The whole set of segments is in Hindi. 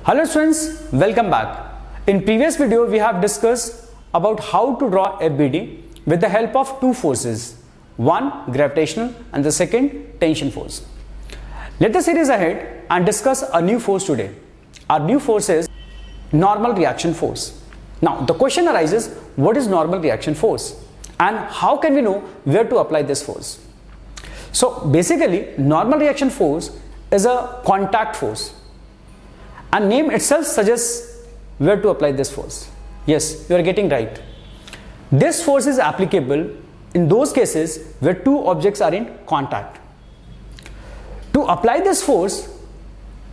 Hello students, welcome back. In previous video we have discussed about how to draw FBD with the help of two forces, one gravitational and the second tension force. Let us series ahead and discuss a new force today. Our new force is normal reaction force. Now the question arises, what is normal reaction force and how can we know where to apply this force? So basically normal reaction force is a contact force. And name itself suggests where to apply this force. Yes, you are getting right. This force is applicable in those cases where two objects are in contact. To apply this force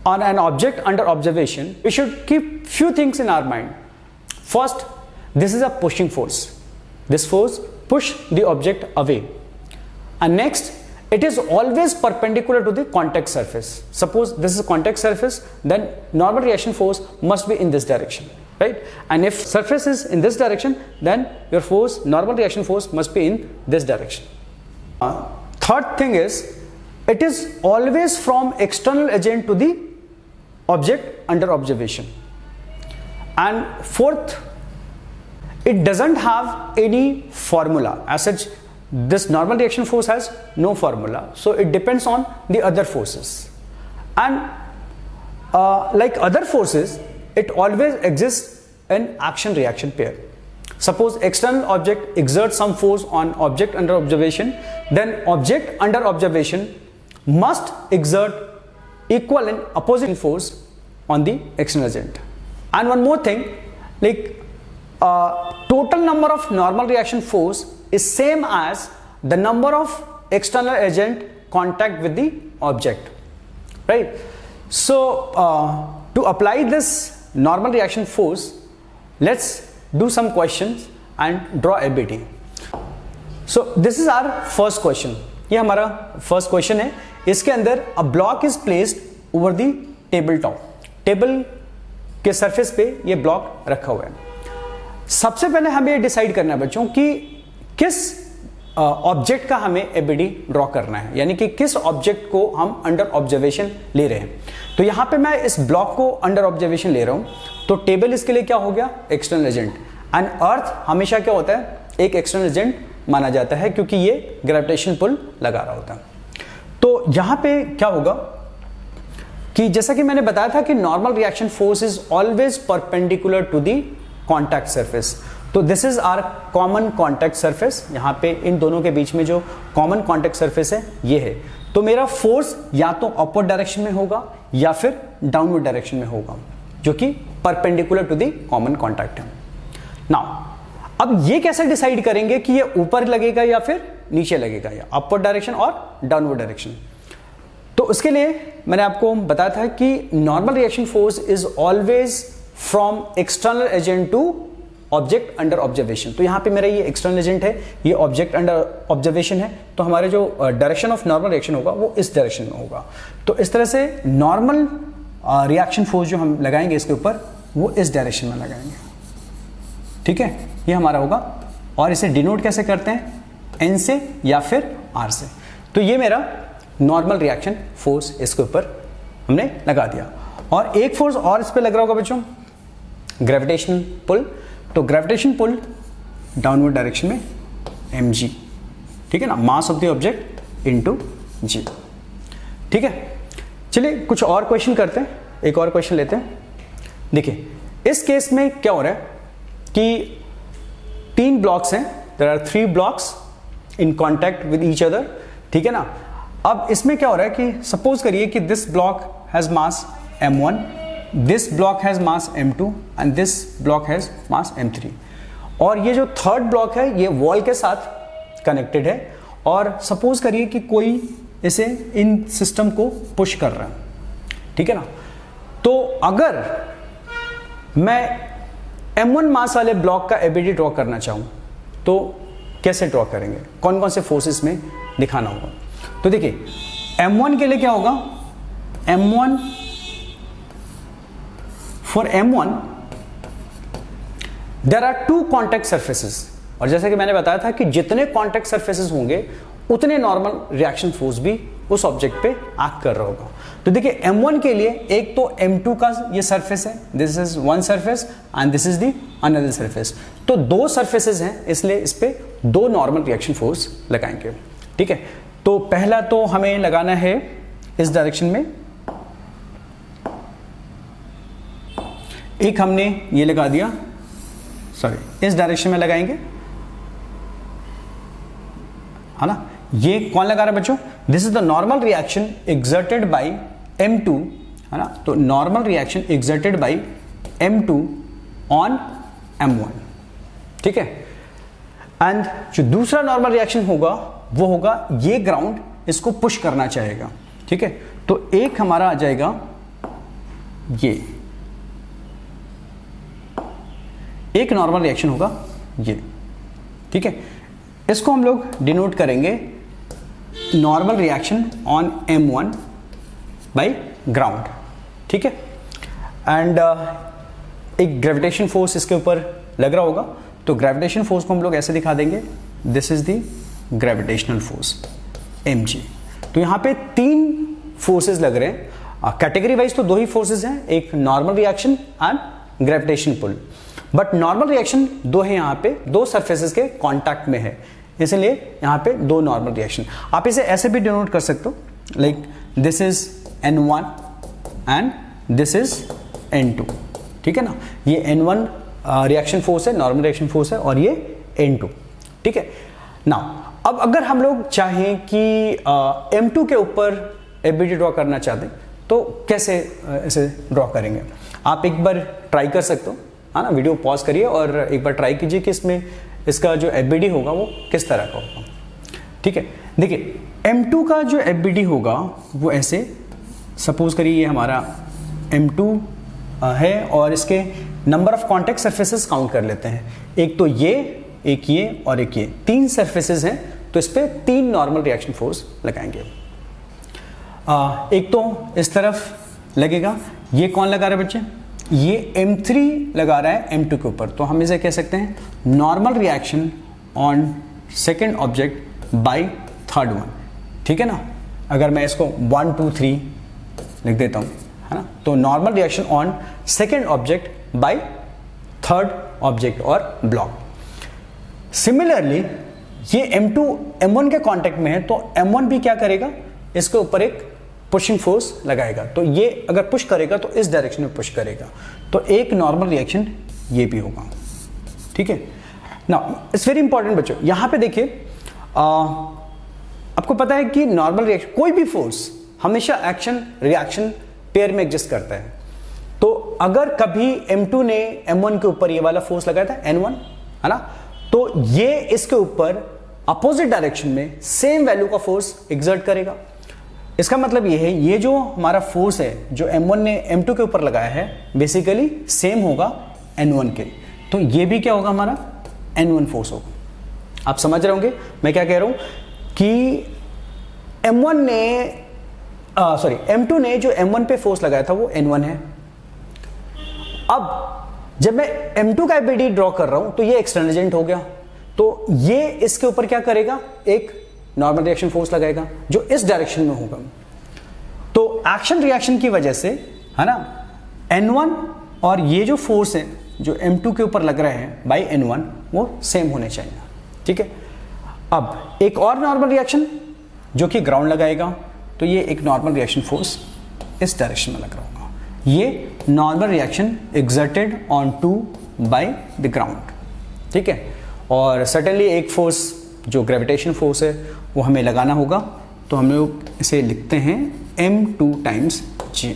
on an object under observation, we should keep few things in our mind. First, this is a pushing force. This force pushes the object away. And next, it is always perpendicular to the contact surface. Suppose this is a contact surface, then normal reaction force must be in this direction, right? And if surface is in this direction, then your force, normal reaction force must be in this direction. Third thing is, it is always from external agent to the object under observation. And fourth, it doesn't have any formula. As such, this normal reaction force has no formula, so it depends on the other forces. And like other forces, it always exists in action-reaction pair. Suppose external object exerts some force on object under observation, then object under observation must exert equal and opposite force on the external agent. And one more thing, like total number of normal reaction force is same as the number of external agent contact with the object, right? So to apply this normal reaction force, let's do some questions and draw FBD. So this is our first question. ये हमारा first question है. इसके अंदर a block is placed over the table top. Table के सरफेस पे ये ब्लॉक रखा हुआ है. सबसे पहले हमें ये डिसाइड करना है बच्चों कि किस ऑब्जेक्ट का हमें एबीडी ड्रॉ करना है, यानी कि किस ऑब्जेक्ट को हम अंडर ऑब्जर्वेशन ले रहे हैं. तो यहां पे मैं इस ब्लॉक को अंडर ऑब्जर्वेशन ले रहा हूं, तो टेबल इसके लिए क्या हो गया, एक्सटर्नल एजेंट. एंड अर्थ हमेशा क्या होता है, एक एक्सटर्नल एजेंट माना जाता है क्योंकि ये ग्रेविटेशन पुल लगा रहा होता है. तो यहां पे क्या होगा कि जैसा कि मैंने बताया था कि normal reaction force is always perpendicular to the contact surface. तो this is our common contact surface. यहां पे इन दोनों के बीच में जो कॉमन कॉन्टैक्ट सरफेस है ये है. तो मेरा फोर्स या तो अपवर्ड डायरेक्शन में होगा या फिर डाउनवर्ड डायरेक्शन में होगा, जो कि perpendicular to the common contact है. नाउ अब ये कैसे डिसाइड करेंगे कि ये ऊपर लगेगा या फिर नीचे लगेगा, या अपवर्ड डायरेक्शन और डाउनवर्ड डायरेक्शन. तो उसके लिए मैंने आपको बताया था कि normal reaction force is always from external agent to object under observation. तो यहां पे मेरा ये एक्सटर्नल एजेंट है, ये ऑब्जेक्ट अंडर ऑब्जर्वेशन है, तो हमारे जो डायरेक्शन ऑफ नॉर्मल रिएक्शन होगा वो इस डायरेक्शन में होगा. तो इस तरह से नॉर्मल रिएक्शन फोर्स जो हम लगाएंगे इसके ऊपर वो इस डायरेक्शन में लगाएंगे. ठीक है, ये हमारा होगा. और इसे डिनोट कैसे करते हैं, एन से या फिर आर से. तो ये मेरा नॉर्मल रिएक्शन फोर्स इसके ऊपर हमने लगा दिया. और एक फोर्स और इस पे लग रहा होगा बच्चों, ग्रेविटेशनल पुल. तो ग्रेविटेशन पुल डाउनवर्ड डायरेक्शन में mg. ठीक है ना, mass of the object into g. ठीक है, चलिए कुछ और क्वेश्चन करते हैं, एक और क्वेश्चन लेते हैं. देखिए इस केस में क्या हो रहा है कि तीन ब्लॉक्स हैं, there are 3 blocks in contact with each other. ठीक है ना. अब इसमें क्या हो रहा है कि सपोज करिए कि this block has mass m1, this block has mass m2 and this block has mass m3. और ये जो थर्ड ब्लॉक है ये वॉल के साथ कनेक्टेड है. और सपोज करिए कि कोई इसे इन सिस्टम को पुश कर रहा है. ठीक है ना. तो अगर मैं m1 मास वाले ब्लॉक का एबीडी ड्रॉ करना चाहूं तो कैसे ड्रॉ करेंगे, कौन कौन से फोर्सेस में दिखाना होगा. तो देखिए m1 के लिए क्या होगा, m1 for m1 there are 2 contact surfaces. और जैसा कि मैंने बताया था कि जितने कॉन्टैक्ट सरफेसेस होंगे उतने नॉर्मल रिएक्शन फोर्स भी उस ऑब्जेक्ट पे एक्ट कर रहा होगा। तो देखिए M1 के लिए एक तो M2 का ये सरफेस है, this is one surface and this is the another surface, तो दो सरफेसेस हैं, इसलिए इस पे दो नॉर्मल रिएक्शन फोर्स लगाएंगे। ठीक है, तो पहला तो हमें लगाना है इस डायरेक्शन में, एक हमने ये लगा दिया, सॉरी इस डायरेक्शन में लगाएंगे, है ना। ये कौन लगा रहा है बच्चों? This is the normal reaction exerted by M2, है ना। तो normal reaction exerted by M2 on M1, ठीक है। एंड जो दूसरा नॉर्मल रिएक्शन होगा वो होगा ये ग्राउंड इसको पुश करना चाहेगा, ठीक है। तो एक हमारा आ जाएगा ये, एक नॉर्मल रिएक्शन होगा ये, ठीक है। इसको हम लोग डिनोट करेंगे normal reaction on M1 by ground, ठीक है। एंड एक ग्रेविटेशन फोर्स इसके ऊपर लग रहा होगा, तो ग्रेविटेशन फोर्स को हम लोग ऐसे दिखा देंगे, this is the gravitational force mg। तो यहां पे तीन फोर्सेस लग रहे हैं, कैटेगरी वाइज तो दो ही फोर्सेस हैं, एक normal reaction and gravitation pull, but normal reaction दो है, यहां पे दो सरफेसेस के कांटेक्ट में है, इसलिए यहां पे दो नॉर्मल रिएक्शन। आप इसे ऐसे भी डिनोट कर सकते हो, like this is N1 and this is N2, ठीक है ना। ये N1 रिएक्शन फोर्स है, नॉर्मल रिएक्शन फोर्स है, और ये N2, ठीक है ना। अब अगर हम लोग चाहें कि M2 के ऊपर एबीडी ड्रॉ करना चाहते तो कैसे इसे ड्रॉ करेंगे? आप एक बार ट्राई कर सकते हो, है ना। वीडियो पॉज करिए और एक बार ट्राई कीजिए कि इसमें इसका जो एबीडी होगा वो किस तरह का होगा, ठीक है। देखिए M2 का जो एबीडी होगा वो ऐसे, सपोज करिए ये हमारा M2 है और इसके number of contact surfaces count कर लेते हैं, एक तो ये, एक ये और एक ये, तीन सरफेसेस हैं, तो इस पे तीन नॉर्मल रिएक्शन फोर्स लगाएंगे। एक तो इस तरफ लगेगा, ये कौन लगा रहा है बच्चे? ये M3 लगा रहा है M2 के ऊपर, तो हम इसे कह सकते हैं normal reaction on second object by third one, ठीक है ना। अगर मैं इसको 1 2 3 लिख देता हूं, है ना, तो normal reaction on second object by third object और ब्लॉक। सिमिलरली ये M2 M1 के कांटेक्ट में है, तो M1 भी क्या करेगा, इसके ऊपर एक पुशिंग फोर्स लगाएगा, तो ये अगर पुश करेगा तो इस डायरेक्शन में पुश करेगा, तो एक नॉर्मल रिएक्शन ये भी होगा, ठीक है ना। इट्स वेरी इंपॉर्टेंट बच्चों, यहां पे देखिए आपको पता है कि नॉर्मल रिएक्शन, कोई भी फोर्स हमेशा एक्शन रिएक्शन पेयर में एग्जिस्ट करता है। तो अगर कभी M2 ने M1 के ऊपर ये वाला फोर्स लगाया था N1, है ना, तो ये इसके ऊपर अपोजिट डायरेक्शन में सेम वैल्यू का फोर्स एग्जर्ट करेगा। इसका मतलब ये है, ये जो हमारा फोर्स है जो M1 ने M2 के ऊपर लगाया है, बेसिकली सेम होगा N1 के, तो ये भी क्या होगा, हमारा N1 फोर्स होगा। आप समझ रहे होंगे मैं क्या कह रहा हूं कि M2 ने जो M1 पे फोर्स लगाया था वो N1 है। अब जब मैं M2 का एबीडी ड्रॉ कर रहा हूं तो ये एक्सटेंजेंट हो गया, तो ये इसके ऊपर क्या करेगा, एक नॉर्मल रिएक्शन फोर्स लगाएगा जो इस डायरेक्शन में होगा। तो एक्शन रिएक्शन की वजह से, है ना, N1 और ये जो फोर्स है जो M2 के ऊपर लग रहे हैं बाय N1 वो सेम होने चाहिए, ठीक है। अब एक और नॉर्मल रिएक्शन जो कि ग्राउंड लगाएगा, तो ये एक नॉर्मल रिएक्शन फोर्स इस डायरेक्शन में लग रहा होगा, ये normal reaction exerted on two by the ground, ठीक है। और सर्टेनली एक फोर्स जो ग्रेविटेशन फोर्स है वो हमें लगाना होगा, तो हम लोग इसे लिखते हैं M2 टाइम्स G,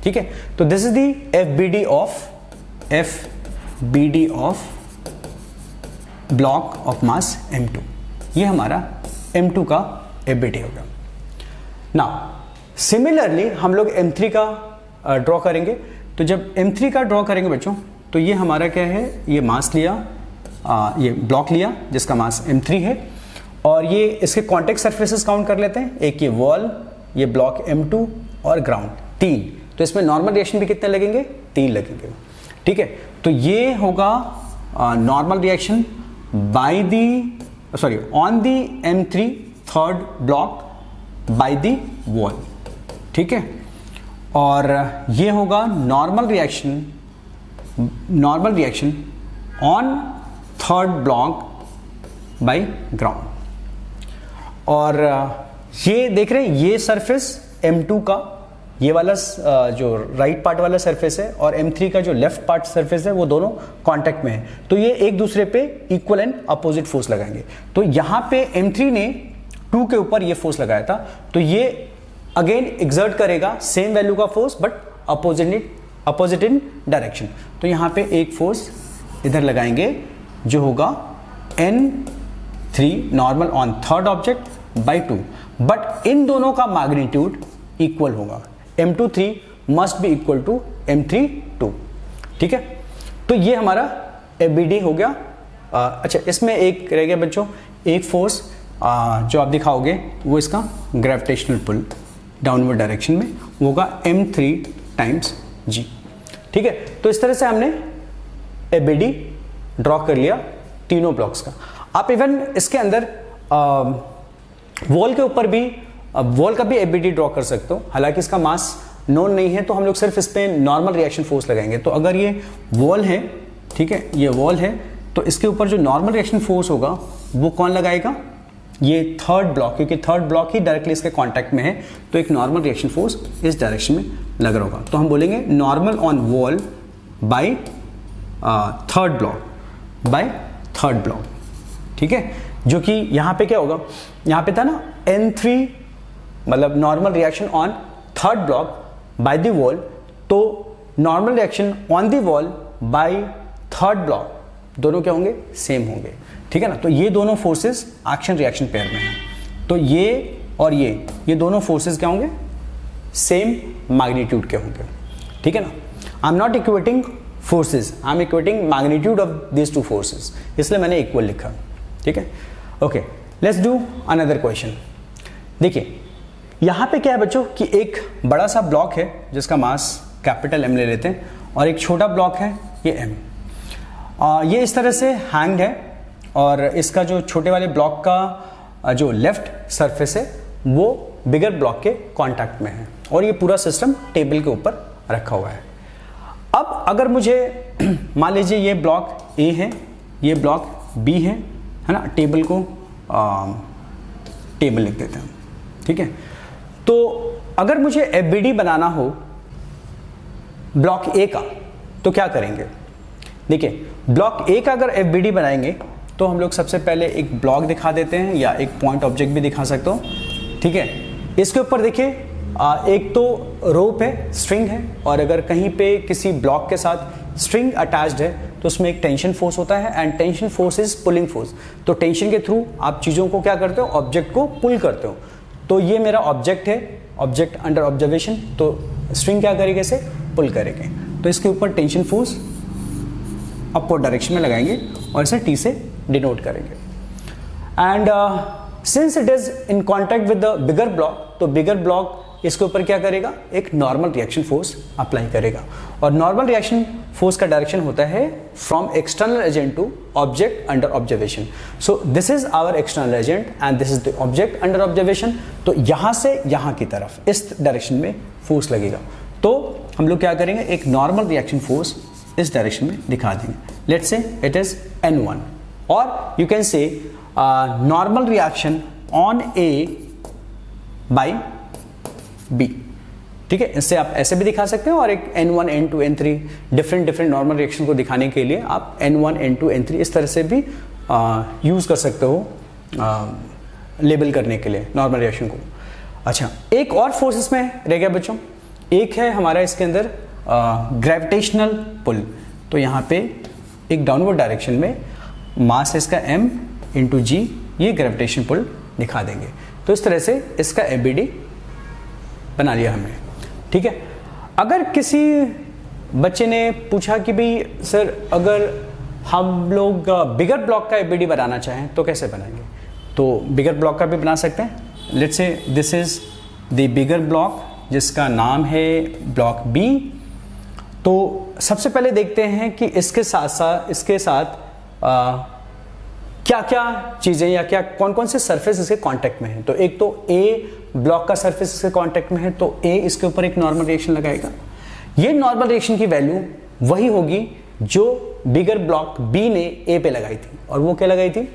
ठीक है। तो this is the FBD of block of mass M2, ये हमारा M2 का FBD होगा। नाउ सिमिलरली हम लोग M3 का ड्रॉ करेंगे, तो जब M3 का ड्रॉ करेंगे बच्चों, तो ये हमारा क्या है, ये मास लिया, ये ब्लॉक लिया जिसका मास M3 है, और ये इसके कॉन्टेक्ट सरफेसेस काउंट कर लेते हैं, एक ये वॉल, ये ब्लॉक M2 और ग्राउंड, 3। तो इसमें नॉर्मल रिएक्शन भी कितने लगेंगे, 3 लगेंगे, ठीक है। तो ये होगा normal reaction on the M3 third block by the wall, ठीक है। और ये होगा normal reaction on third block bye ground. और ये देख रहे हैं, ये सरफेस M2 का ये वाला जो राइट पार्ट वाला सरफेस है और M3 का जो लेफ्ट पार्ट सरफेस है, वो दोनों कांटेक्ट में है, तो ये एक दूसरे पे इक्वल एंड अपोजिट फोर्स लगाएंगे। तो यहां पे M3 ने 2 के ऊपर ये फोर्स लगाया था, तो ये अगेन एग्जर्ट करेगा सेम वैल्यू का force but opposite in direction. तो यहां पे एक फोर्स इधर लगाएंगे जो होगा N3 normal on third object by 2, but in दोनों का मैग्नीट्यूड इक्वल होगा। M23 must be equal to M32, ठीक है। तो ये हमारा FBD हो गया। अच्छा, इसमें एक रह गया बच्चों, एक फोर्स जो आप दिखाओगे वो इसका ग्रेविटेशनल पुल डाउनवर्ड डायरेक्शन में होगा M3 टाइम्स G, ठीक है। तो इस तरह से हमने FBD ड्रॉ कर लिया तीनों ब्लॉक्स का। आप इवन इसके अंदर वॉल के ऊपर भी वॉल का भी FBD ड्रॉ कर सकते हो, हालांकि इसका मास नोन नहीं है, तो हम लोग सिर्फ इस पे नॉर्मल रिएक्शन फोर्स लगाएंगे। तो अगर ये वॉल है, ठीक है, ये वॉल है, तो इसके ऊपर जो नॉर्मल रिएक्शन फोर्स होगा वो कौन लगाएगा? ये थर्ड ब्लॉक, क्योंकि थर्ड ब्लॉक ही डायरेक्टली इसके कांटेक्ट में है, तो एक नॉर्मल रिएक्शन फोर्स इस डायरेक्शन में लग रहा होगा। तो हम बोलेंगे normal on wall by third block, ठीक है। जो कि यहां पे क्या होगा, यहां पे था ना N3 मतलब normal reaction on third block by the wall, तो normal reaction on the wall by third block दोनों क्या होंगे? सेम होंगे, ठीक है ना। तो ये दोनों फोर्सेस एक्शन रिएक्शन पेयर में हैं, तो ये और ये दोनों फोर्सेस क्या होंगे? सेम मैग्नीट्यूड के होंगे, ठीक है ना। I am not equating forces, I am equating magnitude of this two forces, इसलिए मैंने इक्वल लिखा, ठीक है। Okay, let's do another question. देखिए यहां पे क्या है बच्चों कि एक बड़ा सा ब्लॉक है जिसका मास कैपिटल M ले लेते हैं, और एक छोटा ब्लॉक है ये M। ये इस तरह से हैंग्ड है, और इसका जो छोटे वाले ब्लॉक का जो लेफ्ट सरफेस है वो बिगर ब्लॉक के कांटेक्ट में है, और ये पूरा सिस्टम टेबल के ऊपर रखा हुआ है। अब अगर मुझे मान लीजिए ये ब्लॉक A है, ये ब्लॉक B है ना, टेबल को टेबल लिख देते हैं, ठीक है। तो अगर मुझे FBD बनाना हो ब्लॉक A का, तो क्या करेंगे? देखिए ब्लॉक A का अगर FBD बनाएंगे तो हम लोग सबसे पहले एक ब्लॉक दिखा देते हैं, या एक पॉइंट ऑब्जेक्ट भी दिखा सकते हो, ठीक है। इसके ऊपर देखिए एक तो रोप है, स्ट्रिंग है, और अगर कहीं पे किसी ब्लॉक के साथ स्ट्रिंग अटैच्ड है तो उसमें एक टेंशन फोर्स होता है, and tension force is pulling force. तो टेंशन के थ्रू आप चीज़ों को क्या करते हो? ऑब्जेक्ट को पुल करते हो। तो ये मेरा ऑब्जेक्ट है, ऑब्जेक्ट अंडर ऑब्जर्वेशन, तो स्ट्रिंग क्या करेगी? इसे पुल करेंगे, तो इसके ऊपर टेंशन फोर्स अपवर्ड डायरेक्शन में लगाएंगे और इसे T से डिनोट करेंगे। And since it is in contact with the bigger block, तो बिगर ब्लॉक इसके ऊपर क्या करेगा? एक नॉर्मल रिएक्शन फोर्स अप्लाई करेगा, और नॉर्मल रिएक्शन फोर्स का डायरेक्शन होता है from external agent to object under observation. So this is our external agent and this is the object under observation. तो यहां से यहां की तरफ इस डायरेक्शन में फोर्स लगेगा, तो हम लोग क्या करेंगे? एक नॉर्मल रिएक्शन फोर्स इस डायरेक्शन में दिखा देंगे। Let's say it is N1, और you can say normal reaction on A by B, ठीक है। इससे आप ऐसे भी दिखा सकते हो, और एक N1, N2, N3 different normal reaction को दिखाने के लिए आप N1, N2, N3 इस तरह से भी यूज कर सकते हो लेबल करने के लिए नॉर्मल रिएक्शन को। अच्छा, एक और फोर्स इसमें रह गया बच्चों, एक है हमारा इसके अंदर ग्रेविटेशनल पुल। तो यहाँ पे एक डाउनवर्ड डायरेक्शन में मास इसका M इंटू G, ये ग्रेविटेशन पुल दिखा देंगे। तो इस तरह से इसका FBD बना लिया हमने, ठीक है। अगर किसी बच्चे ने पूछा कि भाई सर अगर हम लोग बिगर ब्लॉक का FBD बनाना चाहें तो कैसे बनाएंगे? तो बिगर ब्लॉक का भी बना सकते हैं। Let's say this is the bigger block जिसका नाम है ब्लॉक B। तो सबसे पहले देखते हैं कि इसके साथ क्या क्या चीज़ें या क्या कौन कौन से सरफेस इसके कांटेक्ट में हैं। तो एक तो A ब्लॉक का सरफेस इसके कांटेक्ट में है तो A इसके ऊपर एक नॉर्मल रिएक्शन लगाएगा। ये नॉर्मल रिएक्शन की वैल्यू वही होगी जो बिगर ब्लॉक B ने A पे लगाई थी, और वो क्या लगाई थी,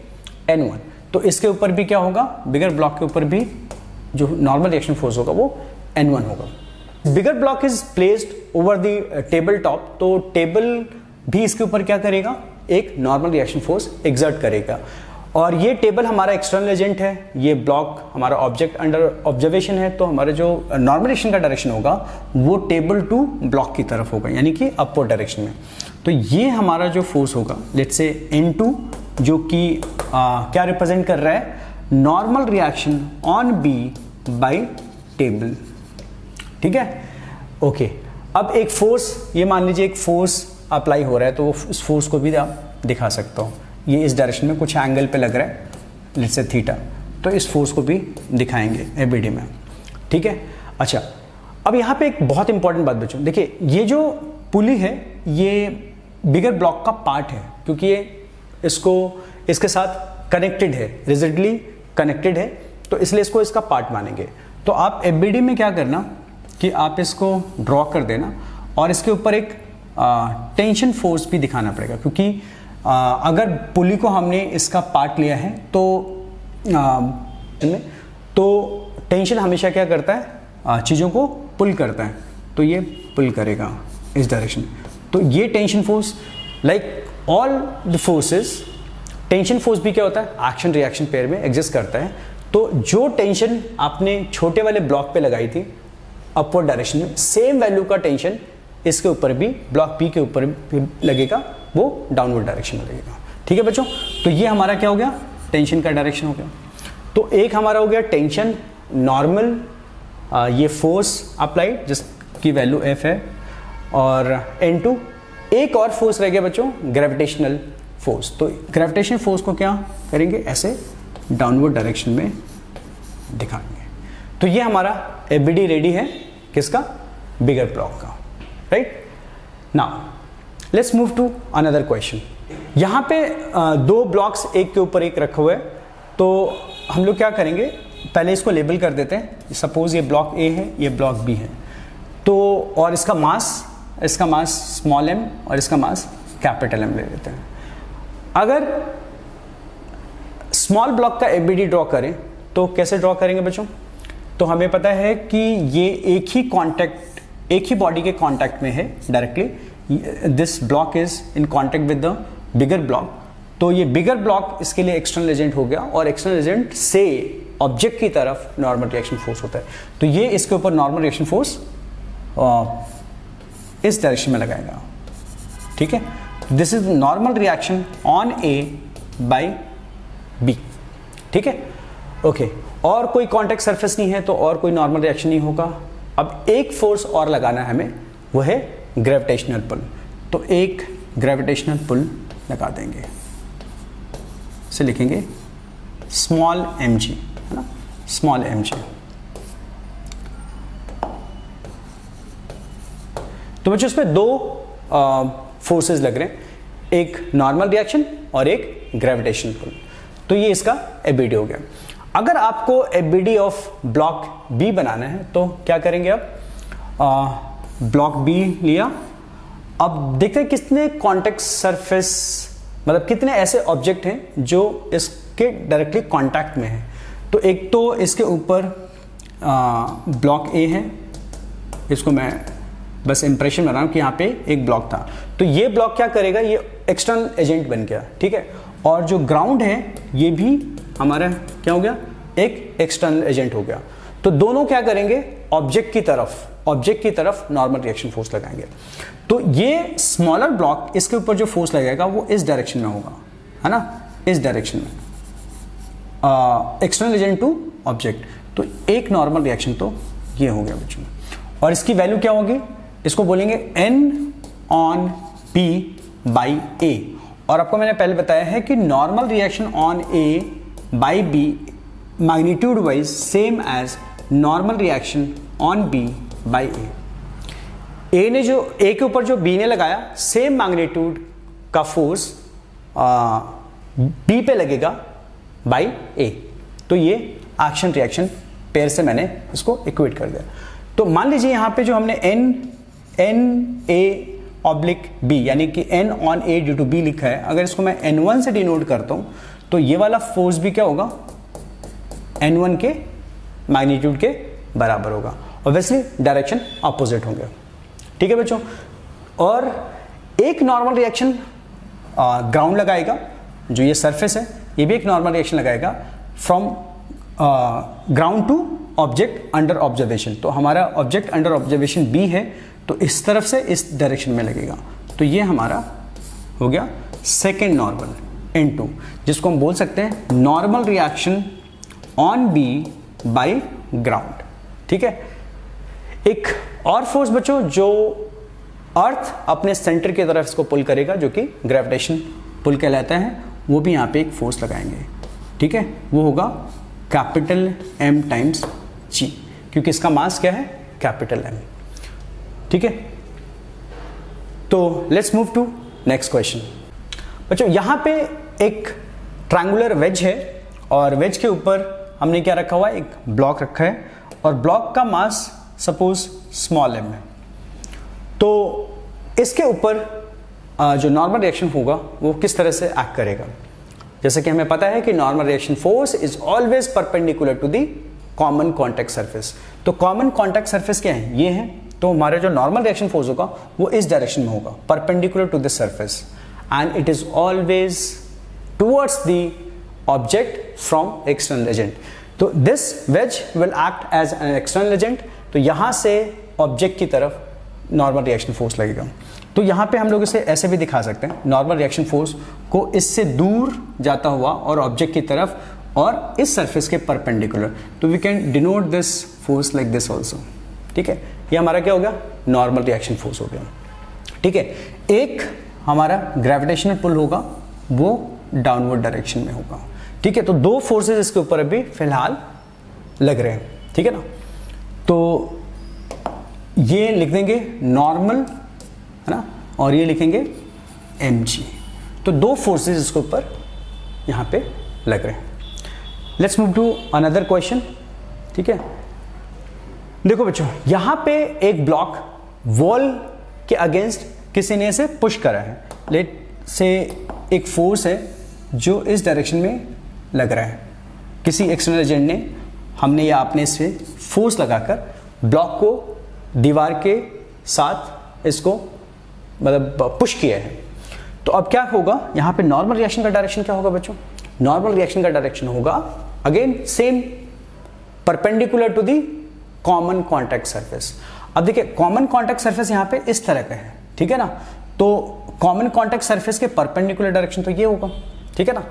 N1। तो इसके ऊपर भी क्या होगा, बिगर ब्लॉक के ऊपर भी जो नॉर्मल रिएक्शन फोर्स होगा वो N1 होगा। Bigger block is placed over the table top, तो टेबल भी इसके ऊपर क्या करेगा, एक नॉर्मल रिएक्शन फोर्स एग्जर्ट करेगा। और ये टेबल हमारा एक्सटर्नल एजेंट है, ये ब्लॉक हमारा ऑब्जेक्ट अंडर ऑब्जर्वेशन है, तो हमारा जो नॉर्मल रिएक्शन का डायरेक्शन होगा वो टेबल टू ब्लॉक की तरफ होगा, यानी कि अपवर्ड डायरेक्शन में। तो ये हमारा जो फोर्स होगा लेट्स से N2, जो कि क्या रिप्रेजेंट कर रहा है, normal reaction on B by table. ठीक है, ओके। अब एक फोर्स, ये मान लीजिए एक फोर्स अप्लाई हो रहा है, तो उस फोर्स को भी आप दिखा सकता हूँ। ये इस डायरेक्शन में कुछ एंगल पे लग रहा है, लेट्स से थीटा, तो इस फोर्स को भी दिखाएंगे एबीडी में। ठीक है, अच्छा। अब यहाँ पे एक बहुत इंपॉर्टेंट बात बच्चों, देखिए ये जो पुली है ये बिगर ब्लॉक का पार्ट है, क्योंकि ये इसके साथ कनेक्टेड है, रिजिडली कनेक्टेड है, तो इसलिए इसको इसका पार्ट मानेंगे। तो आप एबीडी में क्या करना कि आप इसको ड्रॉ कर देना, और इसके ऊपर एक टेंशन फोर्स भी दिखाना पड़ेगा, क्योंकि अगर पुली को हमने इसका पार्ट लिया है तो टेंशन हमेशा क्या करता है, चीज़ों को पुल करता है, तो ये पुल करेगा इस डायरेक्शन। तो ये tension force, like all the forces, tension force भी क्या होता है, एक्शन रिएक्शन पेयर में एग्जिस्ट करता है। तो जो टेंशन आपने छोटे वाले ब्लॉक पे लगाई थी अपवर्ड डायरेक्शन में, सेम वैल्यू का टेंशन इसके ऊपर भी, ब्लॉक P के ऊपर भी लगेगा, वो डाउनवर्ड डायरेक्शन में लगेगा। ठीक है बच्चों, तो ये हमारा क्या हो गया, टेंशन का डायरेक्शन हो गया। तो एक हमारा हो गया टेंशन नॉर्मल, ये फोर्स अप्लाइड जिसकी वैल्यू F है, और N2। एक और फोर्स रह गया बच्चों, ग्रेविटेशनल फोर्स। तो ग्रेविटेशनल फोर्स को क्या करेंगे, ऐसे डाउनवर्ड डायरेक्शन में दिखाएंगे। तो ये हमारा एबीडी रेडी है, किसका, बिगर ब्लॉक का, right. Now let's move to another question. यहाँ पे दो ब्लॉक्स एक के ऊपर एक रखे हुए हैं, तो हम लोग क्या करेंगे, पहले इसको लेबल कर देते हैं। सपोज ये ब्लॉक A है, ये ब्लॉक B है, तो और इसका मास स्मॉल m और इसका मास कैपिटल M ले लेते हैं। अगर स्मॉल ब्लॉक का एबीडी ड्रॉ करें तो कैसे ड्रॉ करेंगे बच्चों, तो हमें पता है कि ये एक ही बॉडी के कांटेक्ट में है directly, this block is in contact with the bigger block. तो ये बिगर ब्लॉक इसके लिए एक्सटर्नल एजेंट हो गया, और एक्सटर्नल एजेंट से ऑब्जेक्ट की तरफ नॉर्मल रिएक्शन फोर्स होता है। तो ये इसके ऊपर नॉर्मल रिएक्शन फोर्स इस डायरेक्शन में लगाएगा। ठीक है, this is normal reaction on A by B। ठीक है, ओके। और कोई कॉन्टेक्ट सरफेस नहीं है तो और कोई नॉर्मल रिएक्शन नहीं होगा। अब एक फोर्स और लगाना है हमें, वो है ग्रेविटेशनल पुल। तो एक ग्रेविटेशनल पुल लगा देंगे, इसे लिखेंगे स्मॉल mg, है ना, स्मॉल mg। तो बच्चों इसमें दो फोर्सेस लग रहे हैं, एक नॉर्मल रिएक्शन और एक ग्रेविटेशनल पुल। तो ये इसका एबीडी हो गया। अगर आपको एबीडी ऑफ ब्लॉक B बनाना है तो क्या करेंगे आप, ब्लॉक B लिया। अब देखते हैं कितने कॉन्टेक्ट सरफेस, मतलब कितने ऐसे ऑब्जेक्ट हैं जो इसके डायरेक्टली कांटेक्ट में है। तो एक तो इसके ऊपर ब्लॉक A है, इसको मैं बस इंप्रेशन बना रहा हूं कि यहाँ पे एक ब्लॉक था। तो ये ब्लॉक क्या करेगा, ये एक्सटर्नल एजेंट बन गया। ठीक है, और जो ग्राउंड है ये भी हमारा क्या हो गया, एक एक्सटर्नल एजेंट हो गया। तो दोनों क्या करेंगे, ऑब्जेक्ट की तरफ नॉर्मल रिएक्शन फोर्स लगाएंगे। तो ये स्मॉलर ब्लॉक, इसके ऊपर जो फोर्स लगेगा वो इस डायरेक्शन में होगा, है ना, इस डायरेक्शन में, एक्सटर्नल एजेंट टू ऑब्जेक्ट। तो एक नॉर्मल रिएक्शन तो ये हो गया बच्चों, और इसकी वैल्यू क्या होगी, इसको बोलेंगे N on P by A। और आपको मैंने पहले बताया है कि normal reaction on A by B magnitude wise same as normal reaction on B by A ने जो A के ऊपर जो B ने लगाया, सेम मैग्नीट्यूड का फोर्स B पे लगेगा बाई A। तो ये एक्शन रिएक्शन पेयर से मैंने इसको इक्वेट कर दिया। तो मान लीजिए यहाँ पे जो हमने एन ए ऑब्लिक बी यानी कि N on A due to B लिखा है, अगर इसको मैं N1 से डिनोट करता हूँ तो ये वाला फोर्स भी क्या होगा, N1 के मैग्नीट्यूड के बराबर होगा। ऑब्वियसली डायरेक्शन अपोजिट होंगे। ठीक है बच्चों, और एक नॉर्मल रिएक्शन ग्राउंड लगाएगा, जो ये सरफेस है ये भी एक नॉर्मल रिएक्शन लगाएगा from ground to object under observation. तो हमारा ऑब्जेक्ट अंडर ऑब्जर्वेशन बी है, तो इस तरफ से इस डायरेक्शन में लगेगा। तो ये हमारा हो गया सेकेंड नॉर्मल N2, जिसको हम बोल सकते हैं normal reaction on B by ground. ठीक है, एक और फोर्स बच्चों जो अर्थ अपने सेंटर की तरफ इसको पुल करेगा, जो कि ग्रेविटेशन पुल कहलाता है, वो भी यहाँ पे एक फोर्स लगाएंगे। ठीक है, वो होगा कैपिटल M टाइम्स G, क्योंकि इसका मास क्या है, कैपिटल M। ठीक है, तो let's move to next question. बच्चों यहाँ पे एक ट्रायंगुलर वेज है और वेज के ऊपर हमने क्या रखा हुआ है, एक ब्लॉक रखा है और ब्लॉक का मास सपोज स्मॉल m है। तो इसके ऊपर जो नॉर्मल रिएक्शन होगा वो किस तरह से एक्ट करेगा। जैसे कि हमें पता है कि normal reaction force is always perpendicular to the common contact surface. तो कॉमन कॉन्टैक्ट सरफेस क्या है, ये है। तो हमारे जो नॉर्मल रिएक्शन फोर्स होगा वो इस डायरेक्शन में होगा, perpendicular to the surface, and it is always towards the object from external agent. तो this wedge will act as an external agent. तो यहां से ऑब्जेक्ट की तरफ नॉर्मल रिएक्शन फोर्स लगेगा। तो यहां पे हम लोग इसे ऐसे भी दिखा सकते हैं, नॉर्मल रिएक्शन फोर्स को इससे दूर जाता हुआ और ऑब्जेक्ट की तरफ और इस सरफेस के परपेंडिकुलर। तो we can denote this force like this also. ठीक है, ये हमारा क्या हो गया, नॉर्मल रिएक्शन फोर्स हो गया। ठीक है, एक हमारा ग्रेविटेशनल पुल होगा, वो डाउनवर्ड डायरेक्शन में होगा। ठीक है, तो दो फोर्सेस इसके ऊपर अभी फिलहाल लग रहे हैं। ठीक है ना, तो ये लिख देंगे नॉर्मल, है ना, और ये लिखेंगे mg। तो दो फोर्सेस इसके ऊपर यहां पे लग रहे हैं। Let's move to another question. ठीक है, देखो बच्चों यहां पे एक ब्लॉक वॉल के अगेंस्ट किसी ने इसे पुश करा है। लेट से एक फोर्स है जो इस डायरेक्शन में लग रहा है, किसी एक्सटर्नल एजेंट ने, हमने या आपने इसे फोर्स लगाकर ब्लॉक को दीवार के साथ इसको मतलब पुश किया है। तो अब क्या होगा, यहां पे नॉर्मल रिएक्शन का डायरेक्शन क्या होगा बच्चों, नॉर्मल रिएक्शन का डायरेक्शन होगा again same perpendicular to the common contact surface. अब देखिए कॉमन कॉन्टैक्ट सरफेस यहां पे इस तरह का है। ठीक है ना, तो कॉमन कॉन्टैक्ट सरफेस के परपेंडिकुलर डायरेक्शन तो ये होगा। ठीक है ना,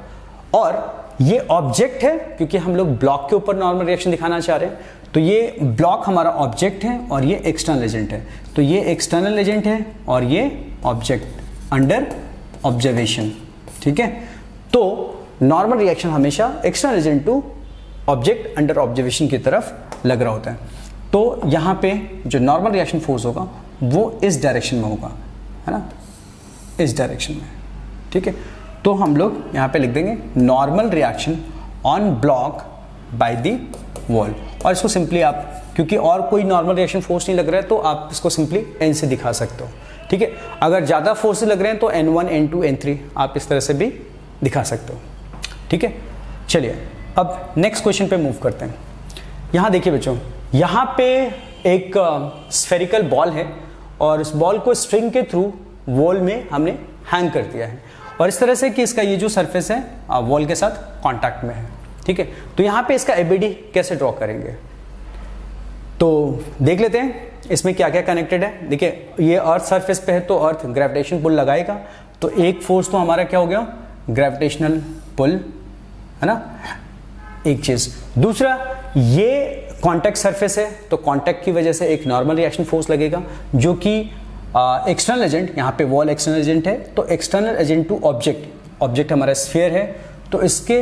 और ये ऑब्जेक्ट है, क्योंकि हम लोग ब्लॉक के ऊपर नॉर्मल रिएक्शन दिखाना चाह रहे हैं। तो ये ब्लॉक हमारा ऑब्जेक्ट है और ये एक्सटर्नल एजेंट है। तो ये एक्सटर्नल एजेंट है और ये ऑब्जेक्ट अंडर ऑब्जर्वेशन। ठीक है, तो नॉर्मल रिएक्शन हमेशा external agent to object under observation की तरफ लग रहा होता है। तो यहाँ पे जो नॉर्मल रिएक्शन फोर्स होगा वो इस डायरेक्शन में होगा, है ना, इस डायरेक्शन में। ठीक है, तो हम लोग यहाँ पे लिख देंगे normal reaction on block by the wall. और इसको सिंपली आप, क्योंकि और कोई नॉर्मल रिएक्शन फोर्स नहीं लग रहा है, तो आप इसको सिंपली n से दिखा सकते हो। ठीक है, अगर ज़्यादा फोर्सेस लग रहे हैं तो n1, n2, n3 आप इस तरह से भी दिखा सकते हो। ठीक है, चलिए अब नेक्स्ट क्वेश्चन पे मूव करते हैं। यहाँ देखिए बच्चों, यहाँ पे एक स्फेरिकल बॉल है और इस बॉल को स्ट्रिंग के थ्रू वॉल में हमने हैंग कर दिया है, और इस तरह से कि इसका ये जो सरफेस है वॉल के साथ कांटेक्ट में है। ठीक है, तो यहाँ पे इसका एबीडी कैसे ड्रॉ करेंगे, तो देख लेते हैं इसमें क्या क्या कनेक्टेड है। देखिए ये अर्थ सरफेस पे है तो अर्थ ग्रेविटेशन पुल लगाएगा, तो एक फोर्स तो हमारा क्या हो गया, ग्रेविटेशनल पुल, है ना, एक चीज। दूसरा, ये कांटेक्ट सरफेस है तो कांटेक्ट की वजह से एक नॉर्मल रिएक्शन फोर्स लगेगा, जो कि एक्सटर्नल एजेंट, यहाँ पे वॉल एक्सटर्नल एजेंट है, तो external agent to object, object हमारा स्फीयर है, तो इसके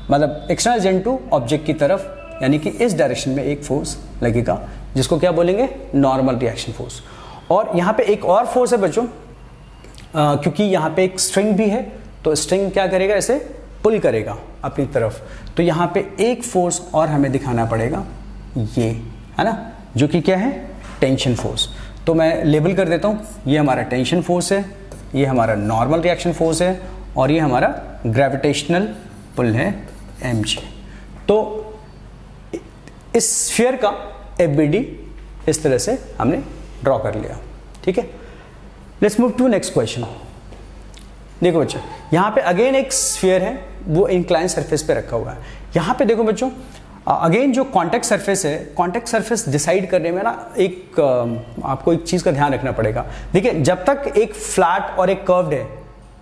मतलब एक्सटर्नल एजेंट टू ऑब्जेक्ट की तरफ, यानी कि इस डायरेक्शन में एक फोर्स लगेगा, जिसको क्या बोलेंगे, नॉर्मल रिएक्शन फोर्स। और यहाँ पे एक और फोर्स है बच्चों, क्योंकि यहाँ पे एक स्ट्रिंग भी है, तो स्ट्रिंग क्या करेगा, इसे पुल करेगा अपनी तरफ। तो यहाँ पे एक फोर्स और हमें दिखाना पड़ेगा, ये, है ना, जो कि क्या है, टेंशन फोर्स। तो मैं लेबल कर देता हूँ, ये हमारा टेंशन फोर्स है, ये हमारा नॉर्मल रिएक्शन फोर्स है, और ये हमारा ग्रेविटेशनल पुल है mg। तो इस स्फीयर का FBD इस तरह से हमने ड्रॉ कर लिया, ठीक है। Let's move to next question. देखो बच्चों, यहाँ पे अगेन एक स्फीयर है, वो इंक्लाइन सरफेस पे रखा हुआ है। यहाँ पे देखो बच्चों, अगेन जो कॉन्टैक्ट सरफेस है, कॉन्टैक्ट सरफेस डिसाइड करने में ना आपको एक चीज़ का ध्यान रखना पड़ेगा। देखिए, जब तक एक फ्लैट और एक कर्व्ड है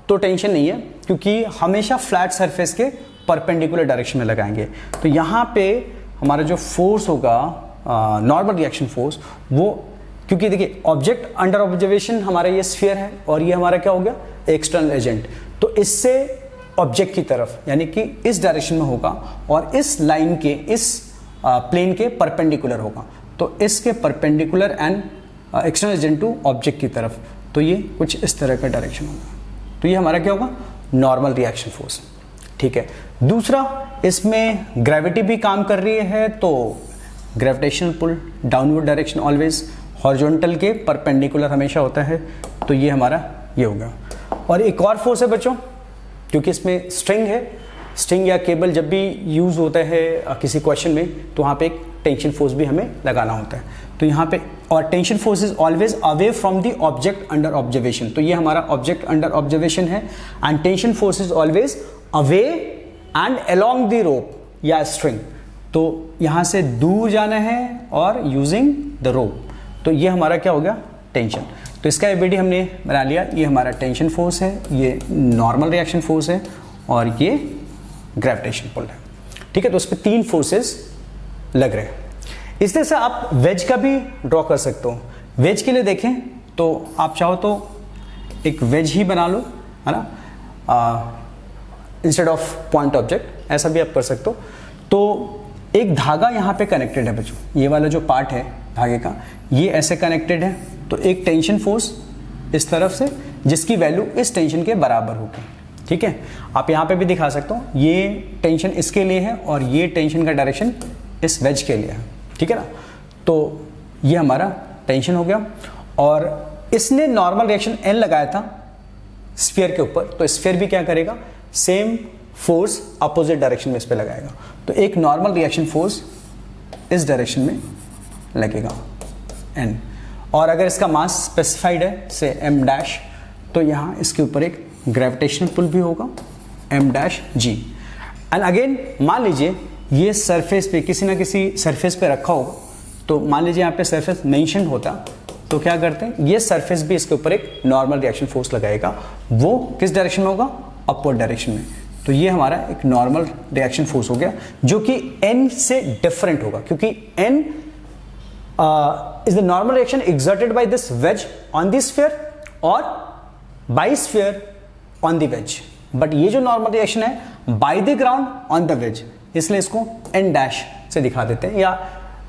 तो टेंशन नहीं है, क्योंकि हमेशा फ्लैट सरफेस के परपेंडिकुलर डायरेक्शन में लगाएंगे। तो यहाँ पे हमारा जो फोर्स होगा, नॉर्मल रिएक्शन फोर्स, वो, क्योंकि देखिए ऑब्जेक्ट अंडर ऑब्जर्वेशन हमारा ये स्फीयर है, और ये हमारा क्या हो गया, एक्सटर्नल एजेंट। तो इससे ऑब्जेक्ट की तरफ, यानी कि इस डायरेक्शन में होगा, और इस लाइन के, इस प्लेन के परपेंडिकुलर होगा। तो इसके perpendicular and external agent to object की तरफ, तो ये कुछ इस तरह का डायरेक्शन होगा। तो ये हमारा क्या होगा, नॉर्मल रिएक्शन फोर्स, ठीक है। दूसरा, इसमें ग्रेविटी भी काम कर रही है, तो gravitational pull downward direction always, horizontal के परपेंडिकुलर हमेशा होता है। तो ये हमारा ये होगा। और एक और फोर्स है बच्चों, क्योंकि इसमें स्ट्रिंग है, स्ट्रिंग या केबल जब भी यूज़ होता है किसी क्वेश्चन में, तो वहाँ पे एक टेंशन फोर्स भी हमें लगाना होता है। तो यहाँ पे, और tension force is always away from the object under observation. तो ये हमारा ऑब्जेक्ट अंडर ऑब्जर्वेशन है, and tension force is always away and along the rope या स्ट्रिंग। तो यहाँ से दूर जाना है और यूजिंग द रोप। तो ये हमारा क्या हो गया, टेंशन। तो इसका FBD हमने बना लिया। ये हमारा टेंशन फोर्स है, ये नॉर्मल रिएक्शन फोर्स है, और ये ग्रेविटेशन पुल है, ठीक है। तो उस पर 3 फोर्सेस लग रहे हैं। इस तरह से आप वेज का भी ड्रॉ कर सकते हो। वेज के लिए देखें तो आप चाहो तो एक वेज ही बना लो, है ना, इंस्टेड ऑफ पॉइंट ऑब्जेक्ट, ऐसा भी आप कर सकते हो। तो एक धागा यहाँ पे कनेक्टेड है बच्चों, ये वाला जो पार्ट है धागे का, ये ऐसे कनेक्टेड है। तो एक टेंशन फोर्स इस तरफ से, जिसकी वैल्यू इस टेंशन के बराबर होगी, ठीक है। आप यहाँ पे भी दिखा सकते हो, ये टेंशन इसके लिए है, और ये टेंशन का डायरेक्शन इस वेज के लिए है, ठीक है ना। तो ये हमारा टेंशन हो गया, और इसने नॉर्मल रिएक्शन N लगाया था स्फीयर के ऊपर, तो स्फीयर भी क्या करेगा, सेम फोर्स अपोजिट डायरेक्शन में इस पे लगाएगा। तो एक नॉर्मल रिएक्शन फोर्स इस डायरेक्शन में लगेगा N, और अगर इसका मास स्पेसिफाइड है से m', तो यहाँ इसके ऊपर एक ग्रेविटेशनल पुल भी होगा m'(g). एंड अगेन मान लीजिए ये सरफेस पे, किसी ना किसी सरफेस पे रखा होगा, तो मान लीजिए यहाँ पे सरफेस मेंशन होता, तो क्या करते हैं, ये सरफेस भी इसके ऊपर एक नॉर्मल रिएक्शन फोर्स लगाएगा। वो किस डायरेक्शन में होगा, अपवर्ड डायरेक्शन में। तो ये हमारा एक नॉर्मल रिएक्शन फोर्स हो गया, जो कि N से डिफरेंट होगा, क्योंकि N is the normal reaction exerted by this wedge on the sphere or by sphere on the wedge, but ये जो normal reaction है by the ground on the wedge, इसलिए इसको N' से दिखा देते हैं, या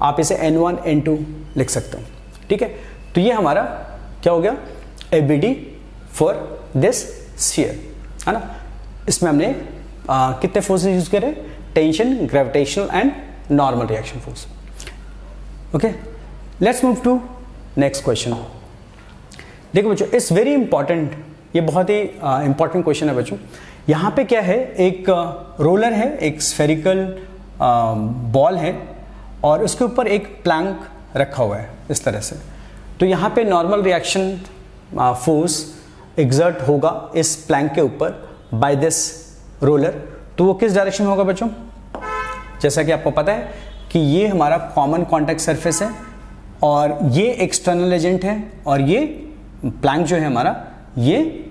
आप इसे N1 N2 लिख सकते हो, ठीक है। तो ये हमारा क्या हो गया, FBD फॉर दिस स्फीयर, है ना। इसमें हमने कितने फोर्सेस यूज करे, tension, gravitational and normal reaction force, okay. Let's move to next question. देखो बच्चों, इट्स वेरी इंपॉर्टेंट, ये बहुत ही इंपॉर्टेंट क्वेश्चन है बच्चों। यहाँ पे क्या है, एक रोलर है, एक स्फेरिकल बॉल है, और उसके ऊपर एक प्लैंक रखा हुआ है इस तरह से। तो यहाँ पे नॉर्मल रिएक्शन फोर्स एग्जर्ट होगा इस प्लैंक के ऊपर बाय दिस रोलर। तो वो किस डायरेक्शन में होगा बच्चों, जैसा कि आपको पता है कि ये हमारा कॉमन कॉन्टैक्ट सरफेस है, और ये एक्सटर्नल एजेंट है, और ये प्लैंक जो है हमारा, ये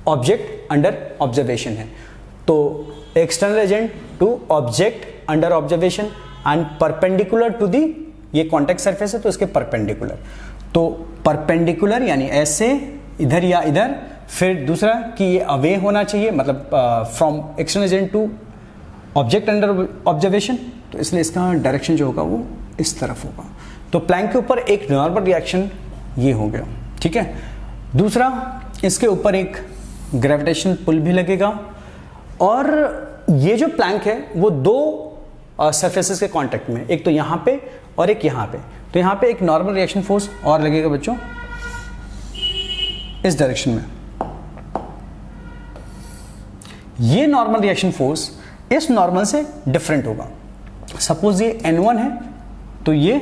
ऑब्जेक्ट अंडर ऑब्जर्वेशन है। तो external agent to object under observation and perpendicular to the, ये कॉन्टैक्ट सरफेस है तो इसके परपेंडिकुलर। तो परपेंडिकुलर यानी ऐसे इधर या इधर, फिर दूसरा कि ये अवे होना चाहिए, मतलब from external agent to object under observation, तो इसलिए इसका डायरेक्शन जो होगा वो इस तरफ होगा। तो प्लैंक के ऊपर एक नॉर्मल रिएक्शन ये हो गया, ठीक है। दूसरा, इसके ऊपर एक ग्रेविटेशनल पुल भी लगेगा, और ये जो प्लैंक है वो दो सरफेसेस के कांटेक्ट में, एक तो यहाँ पे और एक यहाँ पे, तो यहाँ पे एक नॉर्मल रिएक्शन फोर्स और लगेगा बच्चों इस डायरेक्शन में। ये नॉर्मल रिएक्शन फोर्स इस नॉर्मल से डिफरेंट होगा। सपोज ये N1 है तो ये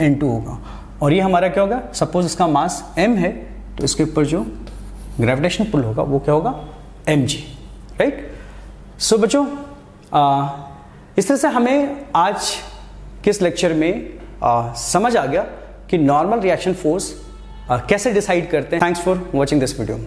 N2 होगा, और ये हमारा क्या होगा, सपोज इसका मास m है तो इसके ऊपर जो ग्रेविटेशनल पुल होगा वो क्या होगा, mg, राइट। सो बच्चों इस तरह से हमें आज के इस लेक्चर में समझ आ गया कि नॉर्मल रिएक्शन फोर्स कैसे डिसाइड करते हैं। Thanks for watching this video.